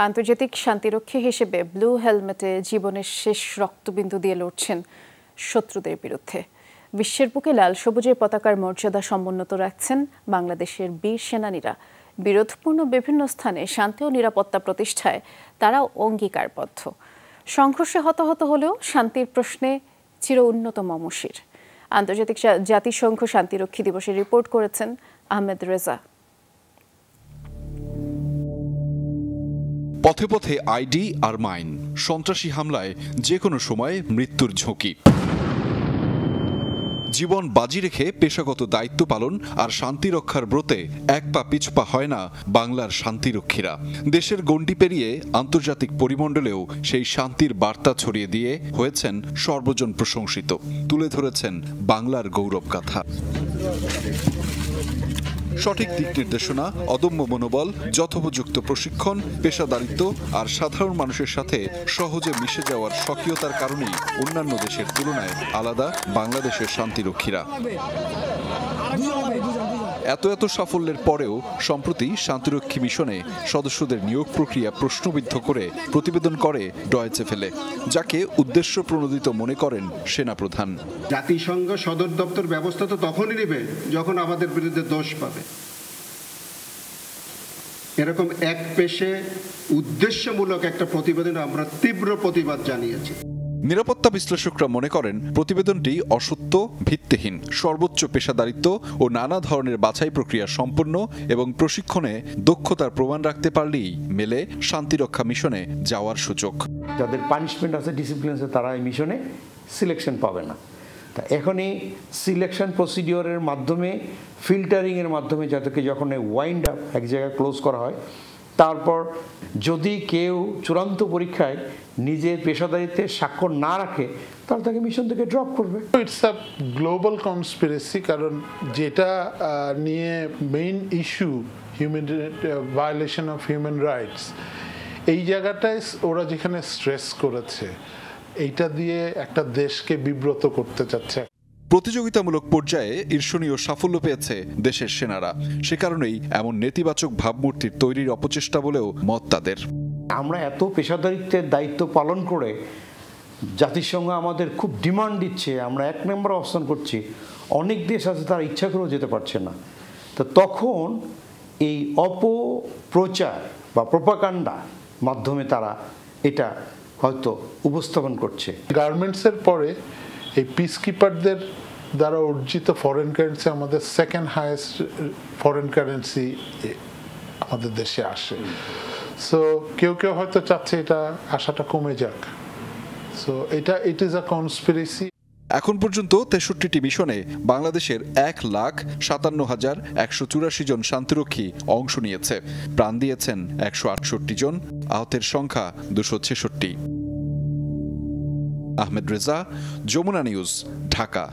আন্তর্জাতিক শান্তিরক্ষী হিসেবে ব্লু হেলমেটে জীবনের শেষ রক্তবিন্দু দিয়ে লড়ছেন শত্রুদের বিরুদ্ধে। বিশ্বের বুকে লাল সবুজের পতাকার মর্যাদা সমুন্নত রাখছেন বাংলাদেশের বীর সেনানীরা। বিরোধপূর্ণ বিভিন্ন স্থানে শান্তি ও নিরাপত্তা প্রতিষ্ঠায় তারাও অঙ্গীকারবদ্ধ। সংঘর্ষে হতাহত হলেও শান্তির প্রশ্নে চির উন্নত মমশির। আন্তর্জাতিক জাতিসংঘ শান্তিরক্ষী দিবসে রিপোর্ট করেছেন আহমেদ রেজা। পথে পথে আইডি আর মাইন, সন্ত্রাসী হামলায় যে কোনো সময় মৃত্যুর ঝুঁকি। জীবন বাজি রেখে পেশাগত দায়িত্ব পালন আর শান্তি রক্ষার ব্রতে এক পা পিছপা হয় না বাংলার শান্তিরক্ষীরা। দেশের গণ্ডি পেরিয়ে আন্তর্জাতিক পরিমণ্ডলেও সেই শান্তির বার্তা ছড়িয়ে দিয়ে হয়েছেন সর্বজন প্রশংসিত, তুলে ধরেছেন বাংলার গৌরবগাথা। সঠিক দিক নির্দেশনা, অদম্য মনোবল, যথোপযুক্ত প্রশিক্ষণ, পেশাদারিত্ব আর সাধারণ মানুষের সাথে সহজে মিশে যাওয়ার স্বকীয়তার কারণেই অন্যান্য দেশের তুলনায় আলাদা বাংলাদেশের শান্তিরক্ষীরা। এত সাফল্যের পরেও সম্প্রতি শান্তিরক্ষী মিশনে সদস্যদের নিয়োগ প্রক্রিয়া প্রশ্নবিদ্ধ করে প্রতিবেদন করে ডয়েচে ভেলে, যাকে উদ্দেশ্য প্রণোদিত মনে করেন সেনাপ্রধান। জাতিসংঘ সদর দপ্তর ব্যবস্থা তো তখনই নেবে যখন আমাদের বিরুদ্ধে দোষ পাবে। এরকম এক পেশে উদ্দেশ্যমূলক একটা প্রতিবেদন আমরা তীব্র প্রতিবাদ জানিয়েছি। নিরাপত্তা বিশ্লেষকরা মনে করেন প্রতিবেদনটি অসত্য, ভিত্তিহীন, সর্বোচ্চ পেশাদারিত্ব ও নানা ধরনের বাছাই প্রক্রিয়া সম্পন্ন এবং প্রশিক্ষণে দক্ষতার প্রমাণ রাখতে পারলেই মেলে শান্তিরক্ষা মিশনে যাওয়ার সুযোগ। যাদের পানিশমেন্ট আছে, ডিসিপ্লিন আছে, তারা এই মিশনে সিলেকশন পাবে না। তা এখনই সিলেকশন প্রসিডিওরের মাধ্যমে, ফিল্টারিংয়ের মাধ্যমে যাদেরকে যখন ওয়াইন্ড আপ এক জায়গায় ক্লোজ করা হয়, তারপর যদি কেউ চূড়ান্ত পরীক্ষায় নিজের পেশাদারিত্বে স্বাক্ষর না রাখে তাহলে তাকে মিশন থেকে ড্রপ করবে। ইটস আ গ্লোবাল কনস্পিরেসি, কারণ যেটা নিয়ে main issue violation of human rights, এই জায়গাটায় ওরা যেখানে স্ট্রেস করেছে, এইটা দিয়ে একটা দেশকে বিব্রত করতে চাচ্ছে। প্রতিযোগিতামূলক পর্যায়ে ঈর্ষণীয় সাফল্য পেয়েছে দেশের সেনারা, সে কারণেই এমন নেতিবাচক ভাবমূর্তির তৈরির অপচেষ্টা বলেও মত তাদের। আমরা এত পেশাদারিত্বের দায়িত্ব পালন করে জাতিসংঘ আমাদের খুব ডিমান্ড দিচ্ছে, আমরা 1 নম্বরে অবস্থান করছি, অনেক দেশ আছে তারা ইচ্ছা করেও যেতে পারছে না। তো তখন এই অপপ্রচার বা প্রোপাগান্ডা মাধ্যমে তারা এটা হয়তো উপস্থাপন করছে। গার্মেন্টসের পরে এই পিস কিপারদের দ্বারা অর্জিত ফরেন কারেন্সি আমাদের সেকেন্ড হাইয়েস্ট ফরেন কারেন্সি আমাদের দেশে আসে। সো কেউ হয়তো চাচ্ছে এটা আশাটা কমে যাক। So it is a conspiracy. এখন পর্যন্ত 63টি মিশনে বাংলাদেশের 1,57,184 জন শান্তিরক্ষী অংশ নিয়েছে। প্রাণ দিয়েছেন 168 জন, আহতের সংখ্যা 266। আহমেদ রেজা, যমুনা নিউজ, ঢাকা।